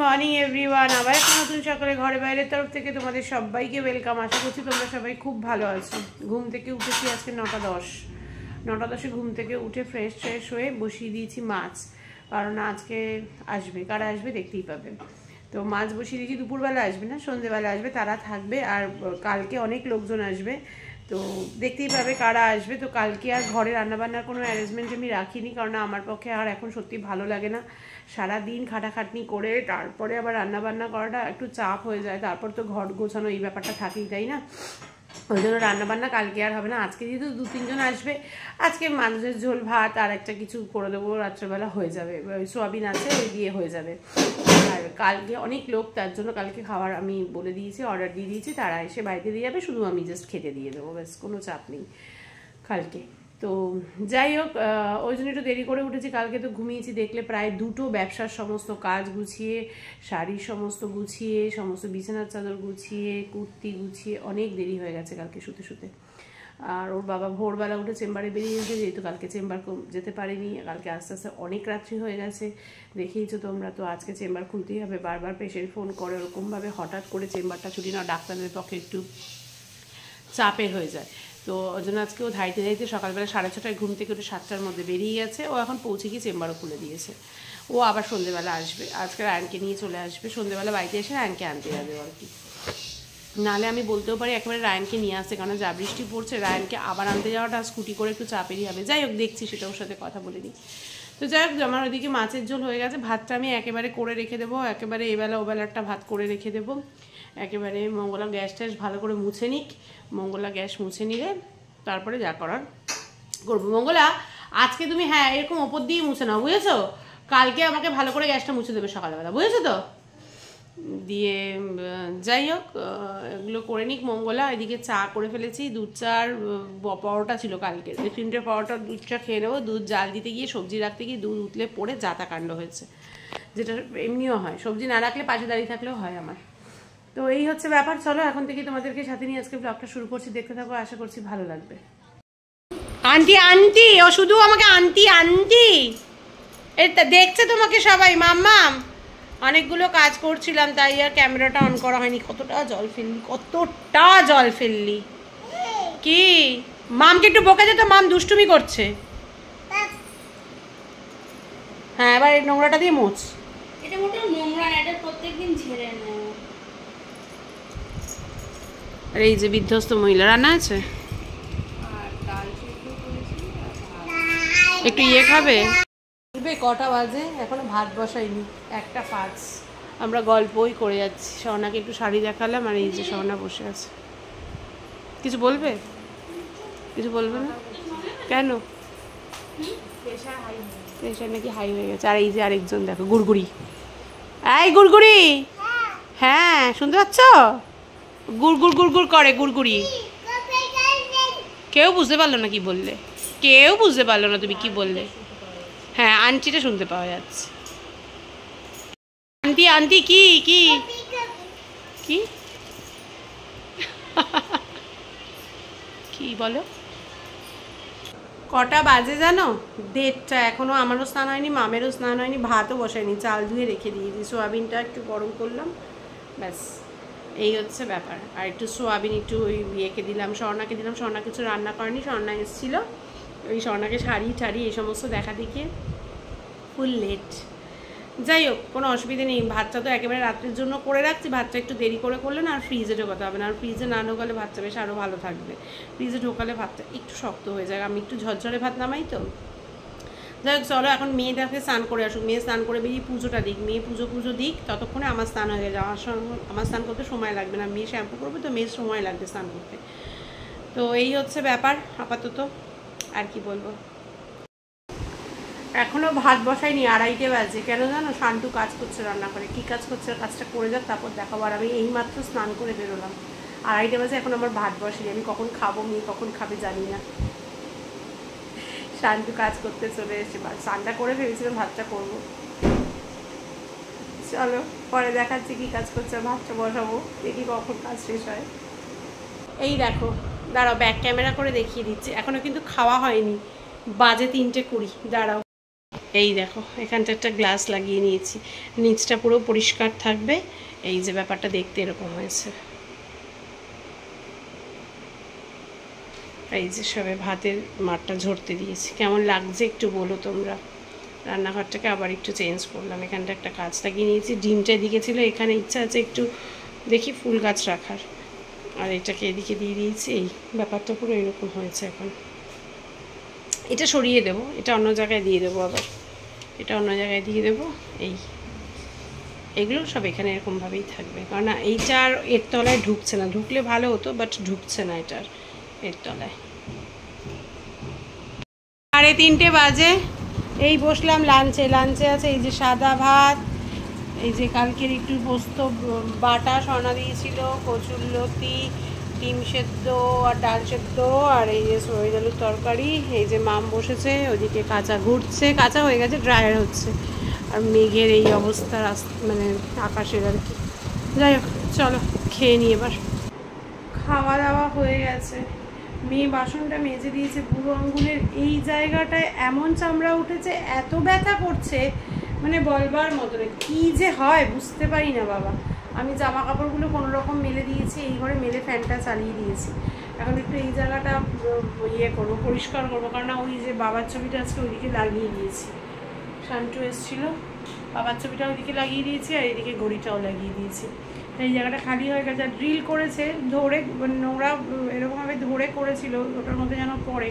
Morning everyone, আবার একটা নতুন সকালে ঘরে বাইরের তরফ থেকে তোমাদের সবাইকে ওয়েলকাম। আশা করছি তোমরা সবাই খুব ভালো আছো। ঘুম থেকে উঠেছি আজকে 9:10 ঘুম থেকে উঠে ফ্রেশ হয়ে বসিয়ে দিয়েছি মাছ, কারণ আজকে আসবে, কারা আসবে দেখতেই পাবে। তো মাছ বসিয়ে দিয়েছি, দুপুরবেলা আসবে না, সন্ধ্যেবেলা আসবে, তারা থাকবে। আর কালকে অনেক লোকজন আসবে, তো দেখতেই পাবে কারা আসবে। তো কালকে আর ঘরে রান্নাবান্নার কোনো অ্যারেঞ্জমেন্ট আমি রাখিনি, কারণ আমার পক্ষে আর এখন সত্যি ভালো লাগে না। সারাদিন খাটাখাটনি করে তারপরে আবার রান্নাবান্না করাটা একটু চাপ হয়ে যায়। তারপর তো ঘর গোছানো এই ব্যাপারটা থাকেই, তাই না? ওই জন্য রান্নাবান্না কালকে আর হবে না। আজকে যেহেতু 2-3 জন আসবে, আজকে মাছের ঝোল ভাত আর একটা কিছু করে দেবো, রাত্রেবেলা হয়ে যাবে। ওই সোয়াবিন আছে, ওই দিয়ে হয়ে যাবে। আর কালকে অনেক লোক, তার জন্য কালকে খাবার আমি বলে দিয়েছি, অর্ডার দিয়ে দিয়েছি, তারা এসে বাড়িতে দিয়ে যাবে, শুধু আমি জাস্ট খেতে দিয়ে দেবো, ব্যাস, কোনো চাপ নেই কালকে। তো যাই হোক, ওই জন্য একটু দেরি করে উঠেছি। কালকে তো ঘুমিয়েছি, দেখলে প্রায় 2টো ব্যবসার সমস্ত কাজ গুছিয়ে, শাড়ির সমস্ত গুছিয়ে, সমস্ত বিছানার চাদর গুছিয়ে, কুর্তি গুছিয়ে অনেক দেরি হয়ে গেছে কালকে শুতে। আর ওর বাবা ভোরবেলা উঠে চেম্বারে বেরিয়েছে, যেহেতু কালকে চেম্বার যেতে পারিনি, কালকে আস্তে আস্তে অনেক রাত্রি হয়ে গেছে, দেখেইছো তোমরা। তো আজকে চেম্বার খুলতেই হবে, বারবার পেশেন্ট ফোন করে, ওরকমভাবে হঠাৎ করে চেম্বারটা ছুটি না, ডাক্তারদের পক্ষে একটু চাপের হয়ে যায়। তো ওই জন্য আজকে ও ধাইতে সকালবেলা 6:30 ঘুম থেকে উঠে 7টার মধ্যে বেরিয়ে গেছে। ও এখন পৌঁছে গিয়ে চেম্বারও খুলে দিয়েছে। ও আবার সন্ধ্যেবেলা আসবে, আজকে রায়নকে নিয়ে চলে আসবে, সন্ধ্যেবেলা বাড়িতে এসে রায়নকে আনতে যাবে আর কি। নাহলে আমি বলতেও পারি একেবারে রায়নকে নিয়ে আসতে, কারণ যা বৃষ্টি পড়ছে, রায়নকে আবার আনতে যাওয়াটা স্কুটি করে একটু চাপেরই হবে। যাই হোক, দেখছি, সেটা ওর সাথে কথা বলে নিই। তো যাই হোক, আমার ওইদিকে মাছের ঝোল হয়ে গেছে, ভাতটা আমি একেবারে করে রেখে দেবো, একেবারে এবেলা ওবেলারটা ভাত করে রেখে দেবো। একেবারে মঙ্গলা গ্যাস ট্যাস ভালো করে মুছে নিক, মঙ্গলা গ্যাস মুছে নিলে তারপরে যা করার করবো। মঙ্গলা, আজকে তুমি হ্যাঁ এরকম ওপর দিয়ে মুছে নাও, বুঝেছো? কালকে আমাকে ভালো করে গ্যাসটা মুছে দেবে সকালবেলা, বুঝেছো তো? দিয়ে যাই হোক, এগুলো করে নিক মঙ্গলা। এদিকে চা করে ফেলেছি, দুধ চা আর পরোটা ছিল কালকে, 3টে পরোটা দুধ চা খেয়ে নেবো। দুধ জাল দিতে গিয়ে, সবজি রাখতে গিয়ে দুধ উতলে পড়ে যাতা কাণ্ড হয়েছে, যেটা এমনিও হয়, সবজি না রাখলে পাশে দাঁড়িয়ে থাকলেও হয় আমার। তো এই হচ্ছে ব্যাপার। চলো এখন থেকে তোমাদেরকে সাথে নিয়ে আজকে ব্লগটা শুরু করছি, দেখতে থাকো, আশা করছি ভালো লাগবে। আন্টি ও শুধু আমাকে আন্টি এটা দেখছে তোমাকে সবাই। মাম্মাম, অনেকগুলো কাজ করছিলাম, তাই আর ক্যামেরাটা অন করা হয়নি। কতটা জল ফেললি কি? মামকে একটু বকে যেত, মাম দুষ্টুমি করছে। হ্যাঁ, এবার এই নোংরাটা দিয়ে মোছ। এটা মোটা নোংরা না, এটা প্রত্যেকদিন ঝেড়ে নেয়। আর এই যে বিধ্বস্ত মহিলা রান্না আছে, একটু ইয়ে খাবে। কটা বাজে? এখনো ভাত বসাইনি, 1:05। আমরা গল্পই করে যাচ্ছি। স্বর্ণাকে একটু শাড়ি দেখালাম, আর এই যে স্বর্ণা বসে আছে। কিছু বলবে? কিছু বলবে না কেন? প্রেশার নাকি হাই হয়ে গেছে। আর এই যে আরেকজন দেখো, গুড়গুড়ি। এই গুড়গুড়ি, হ্যাঁ শুনতে পাচ্ছ? গুড় করে গুড়গুড়ি। কেউ বুঝতে পারলো না কি বললে, কেউ বুঝতে পারলো না তুমি কি বললে। হ্যাঁ, আন্টিটা শুনতে পাওয়া যাচ্ছে। আন্টি কি কি কি কি বলো? কটা বাজে জানো? 1:30। এখনো আমারও স্নান হয়নি, মামেরও স্নান হয়নি, ভাতও বসায়নি, চাল ধুয়ে রেখে দিয়েছি, সোয়াবিনটা একটু গরম করলাম, ব্যাস এই হচ্ছে ব্যাপার। আর একটু সোয়াবিন একটু ওই ইয়েকে দিলাম, স্বর্ণাকে দিলাম। স্বর্ণা কিছু রান্না করেনি, স্বর্ণা এসেছিলো, ওই স্বর্ণাকে শাড়ি টাড়ি এই সমস্ত দেখা দেখিয়ে ফুল লেট। যাই হোক, কোনো অসুবিধা নেই। ভাতটা তো একেবারে রাত্রের জন্য করে রাখছি, ভাতটা একটু দেরি করে করলে না আর ফ্রিজে ঢোকাতে হবে না। আর ফ্রিজে না ঢোকালে ভাতটা বেশ আরও ভালো থাকবে, ফ্রিজে ঢোকালে ভাতটা একটু শক্ত হয়ে যায়। আমি একটু ঝরঝরে ভাত নামাই তো। যাই হোক, চলো এখন মেয়েটাকে স্নান করে আসুক, মেয়ে স্নান করে বেরিয়ে পুজোটা দিক, মেয়ে পুজো দিক, ততক্ষণে আমার স্নান হয়ে যায়। আমার স্নান করতে সময় লাগবে না, মেয়ে শ্যাম্পু করবে তো মেয়ের সময় লাগবে স্নান করতে। তো এই হচ্ছে ব্যাপার আপাতত, আর কি বলবো। এখনও ভাত বসাইনি, 2:30 বাজে। কেন জানো? শান্টু কাজ করছে রান্না করে। কী কাজ করছে? কাজটা করে যাক, তারপর দেখাবো। আর আমি এইমাত্র স্নান করে বেরোলাম, 2:30 বাজে, এখন আমার ভাত বসেনি। আমি কখন খাবো, মেয়ে কখন খাবে জানি না। শান্টু কাজ করতে চলে এসেছে, স্নানটা করে ভেবেছিলাম ভাতটা করবো। চলো পরে দেখাচ্ছি কী কাজ করছে। ভাতটা বসাবো, দেখি কখন কাজ শেষ হয়। এই দেখো, দাঁড়াও ব্যাক ক্যামেরা করে দেখিয়ে দিচ্ছি। এখনও কিন্তু খাওয়া হয়নি, বাজে 3:20। দাঁড়াও, এই দেখো এখানটা একটা গ্লাস লাগিয়ে নিয়েছি, নিচটা পুরো পরিষ্কার থাকবে। এই যে ব্যাপারটা দেখতে এরকম হয়েছে। এই যে সবে ভাতের মাঠটা ঝরতে দিয়েছি, কেমন লাগছে একটু বলো তোমরা। রান্নাঘরটাকে আবার একটু চেঞ্জ করলাম, এখানটা একটা গাছ লাগিয়ে নিয়েছি, ডিমটা এদিকে ছিল, এখানে ইচ্ছা আছে একটু দেখি ফুল গাছ রাখার, আর এটাকে এদিকে দিয়ে দিয়েছি। এই ব্যাপারটা পুরো এরকম হয়েছে। এখন এটা সরিয়ে দেবো, এটা অন্য জায়গায় দিয়ে দেবো, আবার এটা অন্য জায়গায় দিয়ে দেবো। এগুলো সব এখানে এরকমভাবেই থাকবে, কারণ এইটা আর এর তলায় ঢুকছে না, ঢুকলে ভালো হতো বাট ঢুকছে না এটার এর তলায়। 3:30 বাজে, এই বসলাম লাঞ্চে আছে এই যে সাদা ভাত, এই যে কালকের একটু পোস্ত বাটা সনা দিয়েছিল, কচুরলতি, ডিম সেদ্ধ আর ডাল সেদ্ধ, আর এই যে সরই আলুর তরকারি। এই যে মাম বসেছে ওইদিকে, কাঁচা ঘুরছে, কাঁচা হয়ে গেছে, ড্রায়ার হচ্ছে। আর মেঘের এই অবস্থা মানে আকাশের আর কি। যাই হোক চলো খেয়ে নিই এবার। খাওয়া দাওয়া হয়ে গেছে, মেয়ে বাসনটা মেজে দিয়েছে। বুড়ো আঙ্গুলের এই জায়গাটায় এমন চামড়া উঠেছে, এত ব্যথা করছে মানে বলবার মতো না। কী যে হয় বুঝতে পারি না বাবা। আমি জামা কাপড়গুলো কোনো রকম মেলে দিয়েছি, এই ঘরে মেলে ফ্যানটা চালিয়ে দিয়েছি। এখন একটু এই জায়গাটা করবো, পরিষ্কার করবো, কারণ ওই যে বাবার ছবিটা আজকে ওইদিকে লাগিয়ে দিয়েছি। শান্টু এসেছিলো, বাবার ছবিটা ওইদিকে লাগিয়ে দিয়েছি, আর এইদিকে ঘড়িটাও লাগিয়ে দিয়েছি। এই জায়গাটা খালি হয়ে গেছে। আর ড্রিল করেছে ধরে, নোংরা এরকমভাবে ধরে করেছিল, ওটার মধ্যে যেন পড়ে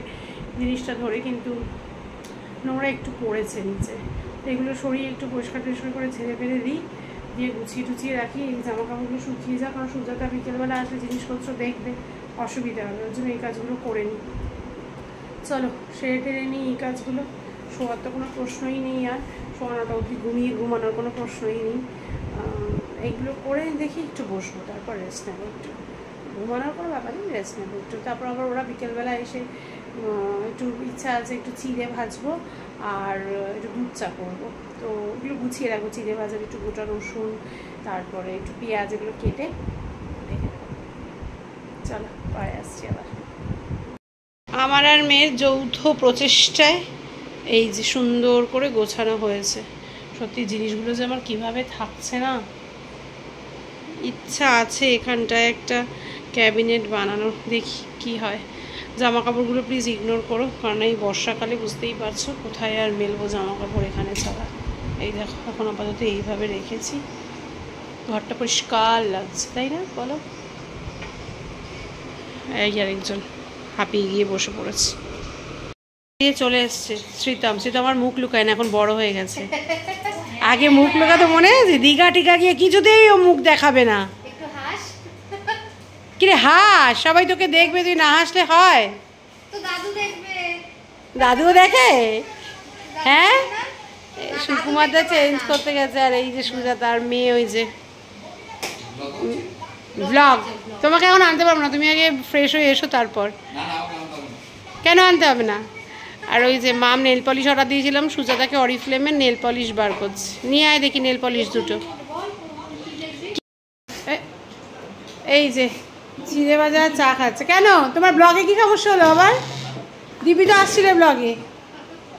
জিনিসটা ধরে, কিন্তু নোংরা একটু পড়েছে নিচে। এগুলো সরিয়ে একটু পরিষ্কার করে ছেড়ে ফেলে দিই, দিয়ে গুছিয়ে টুছিয়ে রাখি। এই জামা কাপড়গুলো শুকিয়ে যাক, কারণ সুজাতা বিকেলবেলা আসলে জিনিসপত্র দেখবে, অসুবিধা হবে, ওর জন্য এই কাজগুলো করে নিই। চলো সেরে টেরে নিই এই কাজগুলো। শোয়ার তো কোনো প্রশ্নই নেই, আর শোয়ানোটা অবধি ঘুমানোর কোনো প্রশ্নই নেই। এইগুলো করে দেখি একটু বসবো, তারপর রেস্ট নেবো, একটু ঘুমানোর কোনো ব্যাপার নেই, রেস্ট নেবো একটু। তারপর আবার ওরা বিকেলবেলা এসে একটু ইচ্ছা আছে একটু চিড়ে ভাজবো আর একটু দুধ চা করবো, তো ওগুলো গুছিয়ে রাখবো। চিড়ে ভাজার একটু গোটা রসুন, তারপরে একটু পেঁয়াজ, এগুলো কেটে রেখে দেবো। চলো পরে আসছি আবার। আমার আর মেয়ের যৌথ প্রচেষ্টায় এই যে সুন্দর করে গোছানো হয়েছে। সত্যি জিনিসগুলো যে আমার কীভাবে থাকছে না, ইচ্ছা আছে এখানটায় একটা ক্যাবিনেট বানানোর, দেখি কি হয়। জামা কাপড়গুলো প্লিজ ইগনোর করো, কারণ এই বর্ষাকালে বুঝতেই পারছো কোথায় আর মেলবো জামা কাপড় এখানে ছাড়া। এই দেখো এখন আপাতত এইভাবে রেখেছি, ঘরটা পরিষ্কার লাগছে, তাই না বলো? এই আরেকজন হাঁপিয়ে গিয়ে বসে পড়েছে, চলে এসছে শ্রীতম। আমার মুখ লুকায় না, এখন বড় হয়ে গেছে। আগে মুখ লুকাতো মনে আছে, দীঘা টিকা গিয়ে কিছুতেই ও মুখ দেখাবে না। কিরে হাস, সবাই তোকে দেখবে, তুই না হাসলে হয়? দাদুও দেখে? হ্যাঁ, সুকুমারদা চেঞ্জ করতে গেছে, আর এই যে সুজাতা আর মেয়ে ওই যে ব্লগ। তোমাকে এখন আনতে পারবো না, তুমি আগে ফ্রেশ হয়ে এসো তারপর। কেন আনতে হবে না? আর ওই যে মাম নেল পলিশ অর্ডার দিয়েছিলাম, সুজাতাকে অরিফ্লেমের নেল পলিশ বার করছে, নিয়ে আয় দেখি নেল পলিশ দুটো। এই যে চিড়ে ভাজা চা খাচ্ছে। কেন তোমার ব্লগে কি সমস্যা হলো আবার? দিবি তো আসছিলে ব্লগে,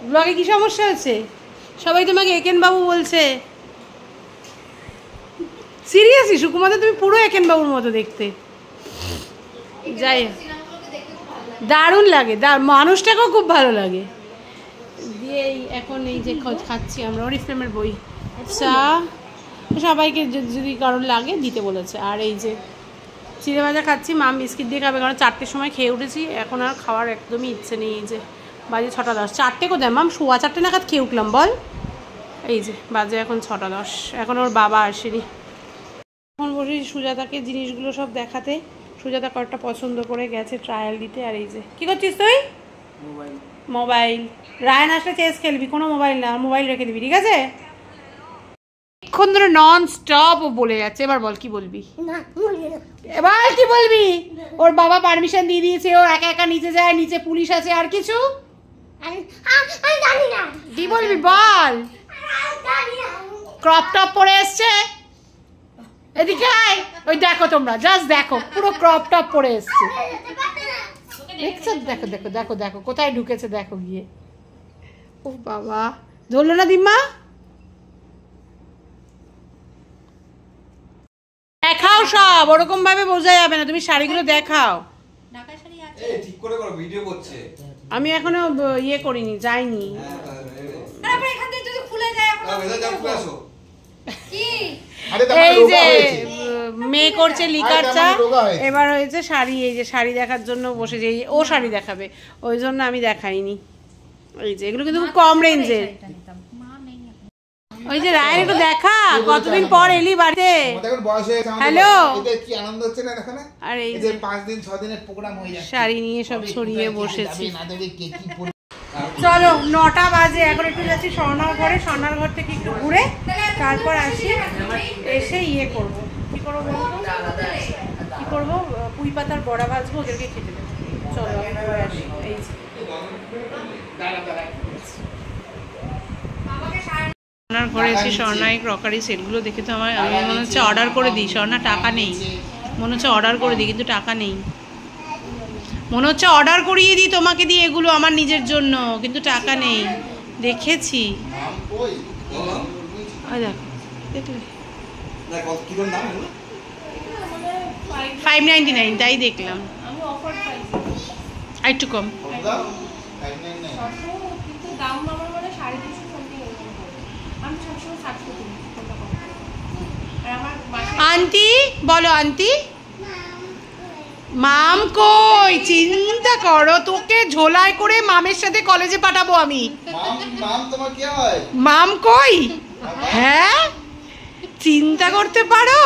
ব্লগে কি সমস্যা হচ্ছে? সবাই তোমাকে একেন বাবু বলছে। সিরিয়াসলি সুকুমারদা তুমি পুরো একেন বাবুর মতো দেখতে। যাই হোক, দারুণ লাগে, মানুষটাকেও খুব ভালো লাগে। দিয়ে এখন এই যে খাচ্ছি আমরা অরিফ্লেমের বই চা, সবাইকে যদি কারোর লাগে দিতে বলেছে। আর এই যে চিড়ে ভাজা খাচ্ছি, মাম বিস্কিট দিয়ে খাবে, কারণ 4টের সময় খেয়ে উঠেছি, এখন আর খাওয়ার একদমই ইচ্ছে নেই। এই যে বাজে 6:10, 4টে কোথায় মাম, 4:15 নাগাদ খেয়ে উঠলাম বল। এই যে বাজে এখন 6:10, এখন ওর বাবা আসেনি। এখন বসি সুজাতাকে জিনিসগুলো সব দেখাতে। সুজাতা কয়েকটা পছন্দ করে গেছে ট্রায়াল দিতে। আর এই যে কী করছিস তুই? মোবাইল। রায়ন আসলে চেস খেলবি, কোনো মোবাইল না, মোবাইল রেখে দিবি, ঠিক আছে? এখন ধরে নন স্টপ ও বলে যাচ্ছে। এবার বল কি বলবি, এবার কি বলবি? ওর বাবা পারমিশন দিয়ে দিয়েছে, ও একা একা নিচে যায়, নিচে পুলিশ আছে, আর কিছু কি বলবি বল? ক্রপ টপ পরে এসছে, এদিকে আয়, ওই দেখো তোমরা জাস্ট দেখো, পুরো ক্রপ টপ পরে এসছে, দেখছো? দেখো দেখো দেখো দেখো কোথায় ঢুকেছে, দেখো গিয়ে। ও বাবা, ধরলো না দিম্মা? দেখাও সব, ওরকম ভাবে বোঝা যাবে না, তুমি শাড়িগুলো দেখাও। ঠিক করে করো, ভিডিও করছে। আমি এখনো ইয়ে করিনি, যাইনি। এই যে মেয়ে করছে লিকার চা, এবার হয়েছে শাড়ি, এই যে শাড়ি দেখার জন্য বসেছে, ও শাড়ি দেখাবে, ওই জন্য আমি দেখাইনি। এই যে এগুলো কিন্তু খুব কম রেঞ্জের। ওই যে রায়ের একটু দেখা, কতদিন পর এলি বাড়িতে। হ্যালো, কি আনন্দ হচ্ছে না এখানে। আর এই যে 5 দিন 6 দিনের প্রোগ্রাম হয়ে যাচ্ছে, শাড়ি নিয়ে সব ছড়িয়ে বসেছি। চলো 9টা বাজে, এখন একটু যাচ্ছি স্বর্ণার ঘরে, স্বর্ণার ঘর থেকে একটু ঘুরে তারপর আসি, এসে ইয়ে করবো, কি করবো বলবো, কি করবো, পুঁই পাতার বড়া ভাজবো, ওদেরকে খেতে দেবো। চলো আমি ঘুরে আসি। এই স্বর্ণার ঘরে এসে স্বর্ণা এই ক্রকারি সেটগুলো দেখে তো আমি মনে হচ্ছে অর্ডার করে দিই। স্বর্ণা টাকা নেই, মনে হচ্ছে অর্ডার করে দিই, কিন্তু টাকা নেই। মনে হচ্ছে অর্ডার করিয়ে দিই তোমাকে দিয়ে এগুলো আমার নিজের জন্য, কিন্তু টাকা নেই। দেখেছি, দেখলে 599, তাই দেখলাম, আর একটু কম। আন্টি বলো, আন্টি মাম কই? চিন্তা করো, তোকে ঝোলায় করে মামের সাথে কলেজে পাঠাবো আমি। মাম কই? হ্যাঁ, চিন্তা করতে পারো,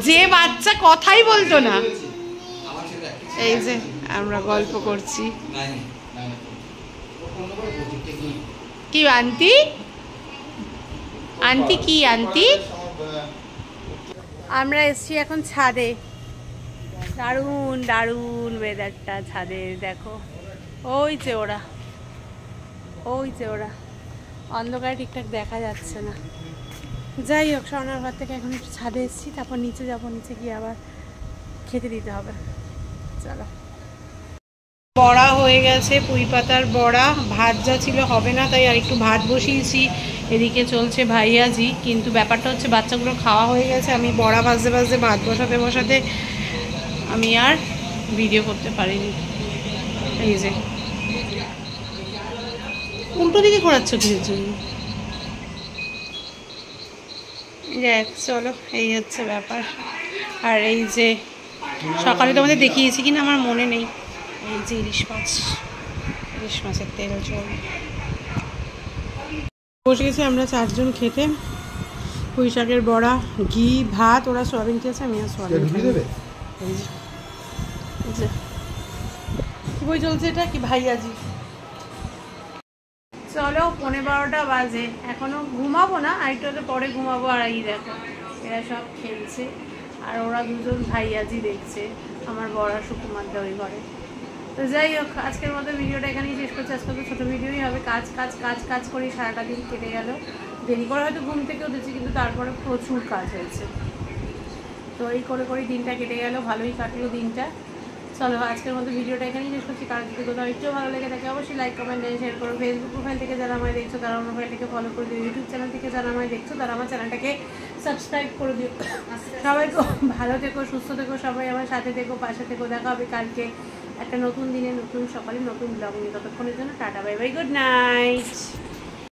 যে বাচ্চা কথাই বলতো না। এই যে আমরা গল্প করছি। কি আন্টি? আন্টি কি আন্টি? আমরা এসছি এখন ছাদে, দারুণ দারুণ ওয়েদারটা ছাদের। দেখো ওই যে ওরা, ওই যে ওরা, অন্ধকারে ঠিকঠাক দেখা যাচ্ছে না। যাই হোক, স্বর্ণার ঘর থেকে এখন একটু ছাদে এসেছি, তারপর নিচে যাবো, নিচে গিয়ে আবার খেতে দিতে হবে। চলো, বড়া হয়ে গেছে, পুঁই পাতার বড়া। ভাত যা ছিল হবে না, তাই আর একটু ভাত বসিয়েছি। এদিকে চলছে ভাইয়াজি, কিন্তু ব্যাপারটা হচ্ছে বাচ্চাগুলো খাওয়া হয়ে গেছে। আমি বড়া ভাজতে ভাজতে ভাত বসাতে বসাতে আমি আর ভিডিও করতে পারিনি। এই যে উল্টো দিকে ঘোরাচ্ছ কিসের জন্য? দেখ, চলো, এই হচ্ছে ব্যাপার। আর এই যে সকালে তোমাদের দেখিয়েছি কিনা আমার মনে নেই, এই যে ইলিশ মাছ, ইলিশ মাছের তেল ঝোল। বসে গেছি আমরা 4 জন খেতে। পুঁই শাকের বড়া, ঘি, ভাত। ওরা সোয়াবিন খেয়েছে, আমি আর সোয়াবিন খাই। এই যে কি বই চলছে, এটা কি ভাইয়াজি। চলো 11:15 বাজে, এখনো ঘুমাবো না, আরেকটু পরে ঘুমাবো। আর এই দেখো এরা সব খেলছে, আর ওরা দুজন ভাইয়াজি দেখছে, আমার বড়া সুকুমার ওই ঘরে। তো যাই হোক, আজকের মতো ভিডিওটা এখানেই শেষ করছি। আজকে তো ছোটো ভিডিওই হবে। কাজ কাজ কাজ কাজ করে সারাটা দিন কেটে গেল। দেরি করে হয়তো ঘুম থেকে উঠেছি, কিন্তু তারপরে প্রচুর কাজ হয়েছে। তো এই করে করেই দিনটা কেটে গেল, ভালোই কাটলো দিনটা। চলো আজকের মতো ভিডিওটা এখানেই শেষ করছি। কারণ যদি কোথাও একটু ভালো লেগে থাকে অবশ্যই লাইক, কমেন্ট, শেয়ার করো। ফেসবুক প্রোফাইল থেকে যারা আমায় দেখছো তারা আমার প্রোফাইলটাকে ফলো করে দিও। ইউটিউব চ্যানেল থেকে যারা আমায় দেখছো তারা আমার চ্যানেলটাকে সাবস্ক্রাইব করে দিও। সবাই ভালো থেকো, সুস্থ থেকো, সবাই আমার সাথে থেকো, পাশে থেকো। দেখা হবে কালকে একটা নতুন দিনে, নতুন সকালে, নতুন ব্লগ নিয়ে। ততক্ষণের জন্য tata, bye bye, good night.